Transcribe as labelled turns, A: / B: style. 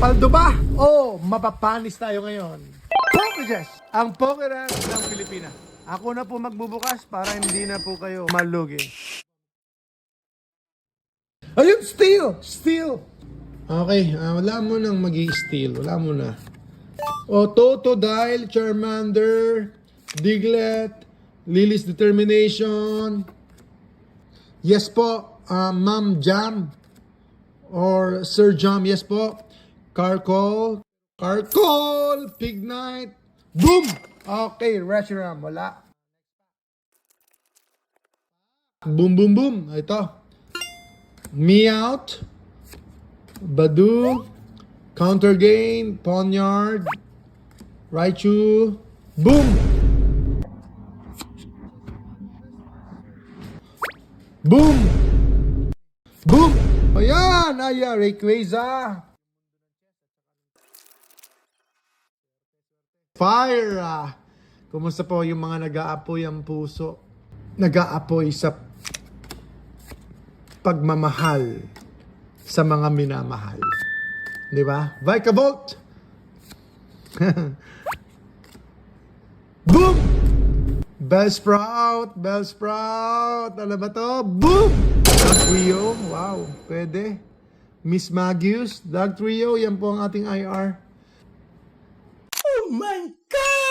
A: Paldo ba? O mapapanis tayo ngayon? Pokejes, ang Pokerang ng Pilipinas. Ako na po magbubukas para hindi na po kayo malugi. Ayun, steal. Okay, wala mo nang mag-i-steal. Wala mo na. O, Totodile, Charmander, Diglett, Lily's Determination. Yes po, Ma'am Jam. Or Sir Jam, yes po. Carcol, Pignite. Boom! Okay, Reshiram, wala. Boom. Ito. Meowth, Badu, Counter Game, Ponyard, Raichu. Boom! Boom! Boom! Ayan! Rayquaza. Fire! Kumusta po yung mga nag-aapoy ang puso? Nag-aapoy sa pagmamahal sa mga minamahal. Di ba? Vikavolt! Boom! Bellsprout! Ano ba to? Boom! Dog Trio. Wow, pwede. Miss Magius. Dog Trio. Yan po ang ating IR. Oh my God!